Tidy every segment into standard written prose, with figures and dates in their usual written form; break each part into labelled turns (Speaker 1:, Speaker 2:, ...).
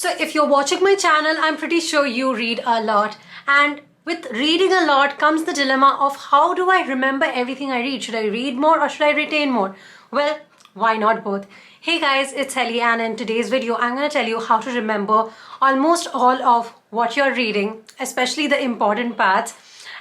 Speaker 1: So if you're watching my channel, I'm pretty sure you read a lot. And with reading a lot comes the dilemma of how do I remember everything I read? Should I read more or should I retain more? Well, why not both? Hey guys, it's Helly, and in today's video, I'm going to tell you how to remember almost all of what you're reading, especially the important parts.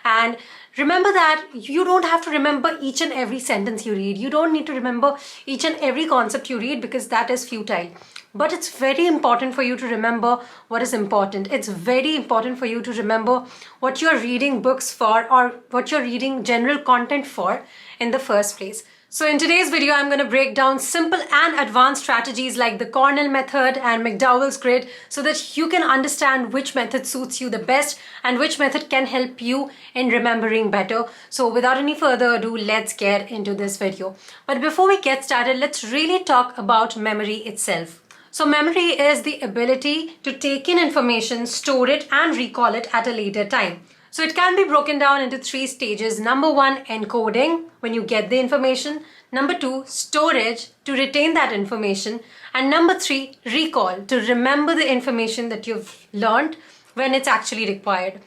Speaker 1: And remember that you don't have to remember each and every sentence you read. You don't need to remember each and every concept you read because that is futile. But it's very important for you to remember what is important. It's very important for you to remember what you're reading books for or what you're reading general content for in the first place. So in today's video, I'm going to break down simple and advanced strategies like the Cornell method and McDowell's grid so that you can understand which method suits you the best and which method can help you in remembering better. So without any further ado, let's get into this video. But before we get started, let's really talk about memory itself. So memory is the ability to take in information, store it and recall it at a later time. So it can be broken down into 3 stages. Number 1, encoding, when you get the information. Number 2, storage, to retain that information. And number 3, recall, to remember the information that you've learned when it's actually required.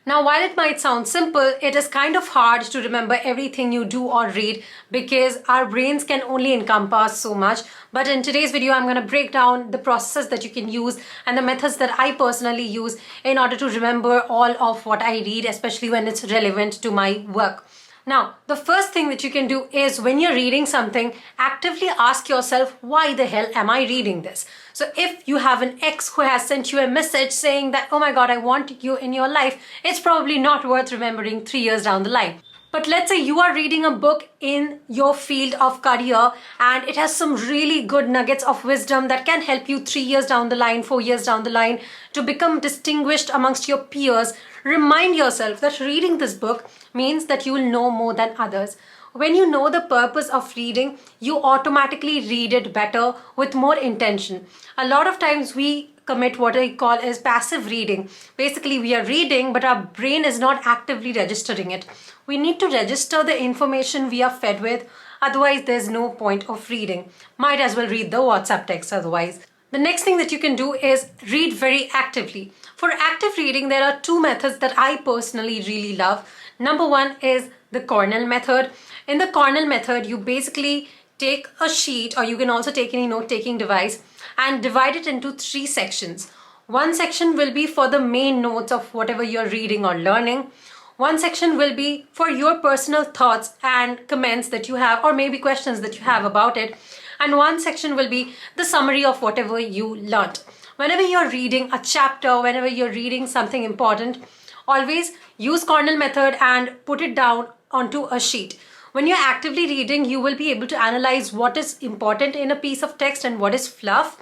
Speaker 1: Now, while it might sound simple, it is kind of hard to remember everything you do or read because our brains can only encompass so much. But in today's video, I'm going to break down the processes that you can use and the methods that I personally use in order to remember all of what I read, especially when it's relevant to my work. Now, the first thing that you can do is when you're reading something, actively ask yourself, why the hell am I reading this? So if you have an ex who has sent you a message saying that, oh my God, I want you in your life, it's probably not worth remembering 3 years down the line. But let's say you are reading a book in your field of career and it has some really good nuggets of wisdom that can help you 3 years down the line, 4 years down the line to become distinguished amongst your peers. Remind yourself that reading this book means that you will know more than others. When you know the purpose of reading, you automatically read it better with more intention. A lot of times we commit what I call as passive reading. Basically, we are reading, but our brain is not actively registering it. We need to register the information we are fed with. Otherwise, there's no point of reading. Might as well read the WhatsApp text otherwise. The next thing that you can do is read very actively. For active reading, there are 2 methods that I personally really love. Number 1 is the Cornell method. In the Cornell method, you basically take a sheet, or you can also take any note-taking device, and divide it into 3 sections. One section will be for the main notes of whatever you're reading or learning. One section will be for your personal thoughts and comments that you have, or maybe questions that you have about it. And one section will be the summary of whatever you learned. Whenever you're reading a chapter, whenever you're reading something important, always use Cornell method and put it down onto a sheet. When you're actively reading, you will be able to analyze what is important in a piece of text and what is fluff.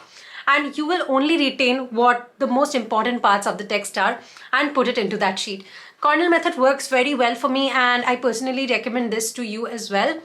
Speaker 1: And you will only retain what the most important parts of the text are and put it into that sheet. Cornell method works very well for me and I personally recommend this to you as well.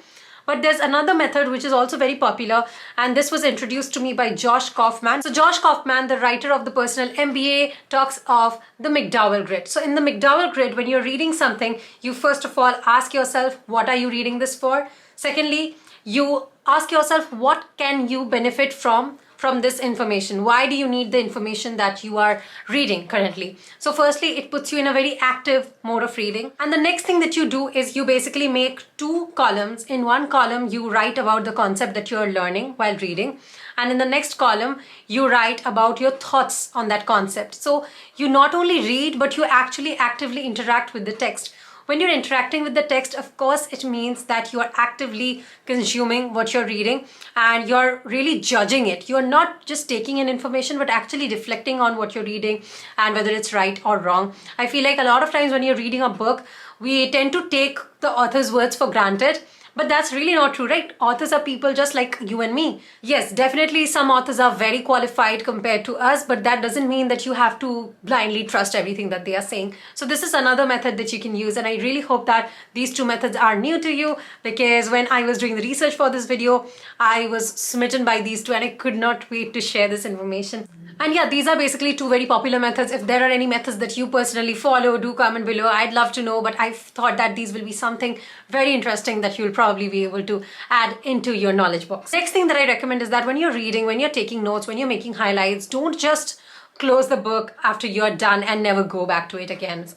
Speaker 1: But there's another method which is also very popular, and this was introduced to me by Josh Kaufman. So Josh Kaufman, the writer of the Personal MBA, talks of the McDowell grid. So in the McDowell grid, when you're reading something, you first of all ask yourself, what are you reading this for? Secondly, you ask yourself, what can you benefit from this information? Why do you need the information that you are reading currently? So firstly, it puts you in a very active mode of reading. And the next thing that you do is you basically make 2 columns. In one column, you write about the concept that you are learning while reading. And in the next column, you write about your thoughts on that concept. So you not only read, but you actually actively interact with the text. When you're interacting with the text, of course, it means that you are actively consuming what you're reading and you're really judging it. You're not just taking in information, but actually reflecting on what you're reading and whether it's right or wrong. I feel like a lot of times when you're reading a book, we tend to take the author's words for granted. But that's really not true, right? Authors are people just like you and me. Yes, definitely some authors are very qualified compared to us, but that doesn't mean that you have to blindly trust everything that they are saying. So this is another method that you can use, and I really hope that these 2 methods are new to you, because when I was doing the research for this video, I was smitten by these 2 and I could not wait to share this information. And yeah, these are basically 2 very popular methods. If there are any methods that you personally follow, do comment below. I'd love to know, but I thought that these will be something very interesting that you'll probably be able to add into your knowledge box. Next thing that I recommend is that when you're reading, when you're taking notes, when you're making highlights, don't just close the book after you're done and never go back to it again.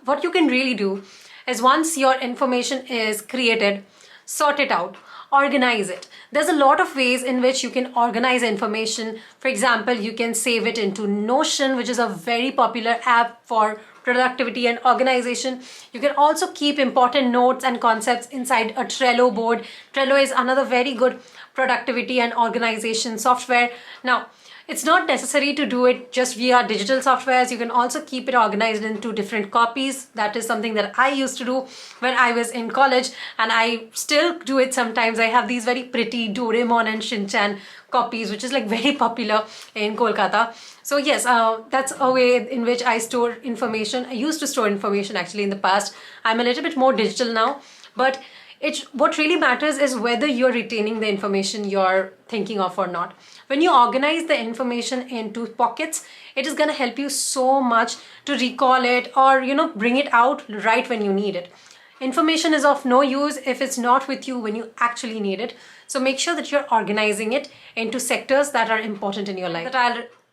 Speaker 1: What you can really do is, once your information is created, sort it out, organize it. There's a lot of ways in which you can organize information. For example, you can save it into Notion, which is a very popular app for productivity and organization. You can also keep important notes and concepts inside a Trello board. Trello is another very good productivity and organization software. Now, it's not necessary to do it just via digital softwares. You can also keep it organized into different copies. That is something that I used to do when I was in college, and I still do it sometimes. I have these very pretty Doraemon and Shinchan copies, which is like very popular in Kolkata. So yes, that's a way in which I store information. I used to store information actually in the past. I'm a little bit more digital now, but what really matters is whether you're retaining the information you're thinking of or not. When you organize the information into pockets, it is going to help you so much to recall it, or bring it out right when you need it. Information is of no use if it's not with you when you actually need it. So make sure that you're organizing it into sectors that are important in your life.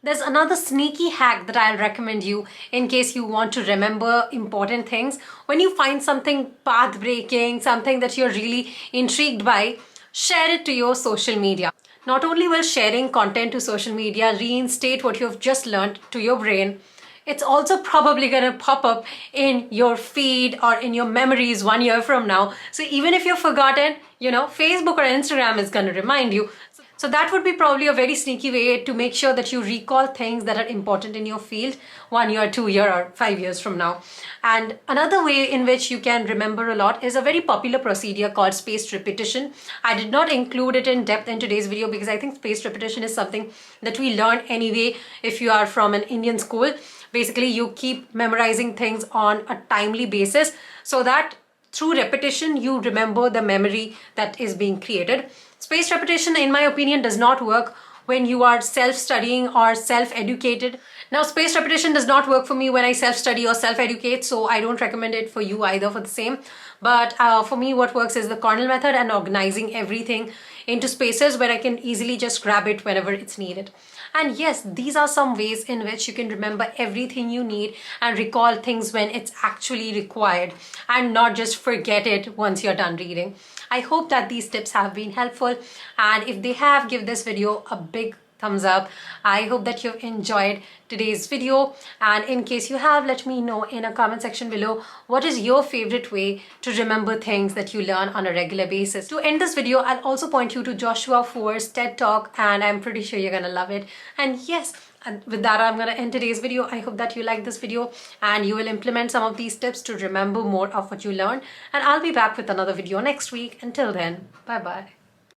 Speaker 1: There's another sneaky hack that I'll recommend you in case you want to remember important things. When you find something path-breaking, something that you're really intrigued by, share it to your social media. Not only will sharing content to social media reinstate what you've just learned to your brain, it's also probably going to pop up in your feed or in your memories 1 year from now. So even if you've forgotten, Facebook or Instagram is going to remind you. So that would be probably a very sneaky way to make sure that you recall things that are important in your field 1 year, 2 year, or 5 years from now. And another way in which you can remember a lot is a very popular procedure called spaced repetition. I did not include it in depth in today's video because I think spaced repetition is something that we learn anyway if you are from an Indian school. Basically, you keep memorizing things on a timely basis so that through repetition, you remember the memory that is being created. Spaced repetition, in my opinion, does not work when you are self-studying or self-educated. Now, spaced repetition does not work for me when I self-study or self-educate, so I don't recommend it for you either for the same. But for me, what works is the Cornell method and organizing everything into spaces where I can easily just grab it whenever it's needed. And yes, these are some ways in which you can remember everything you need and recall things when it's actually required and not just forget it once you're done reading. I hope that these tips have been helpful, and if they have, give this video a big thumbs up. I hope that you've enjoyed today's video, and in case you have, let me know in a comment section below what is your favorite way to remember things that you learn on a regular basis. To end this video, I'll also point you to Joshua Foer's TED Talk, and I'm pretty sure you're gonna love it. And yes, and with that, I'm gonna end today's video. I hope that you like this video and you will implement some of these tips to remember more of what you learned, and I'll be back with another video next week. Until then, bye bye.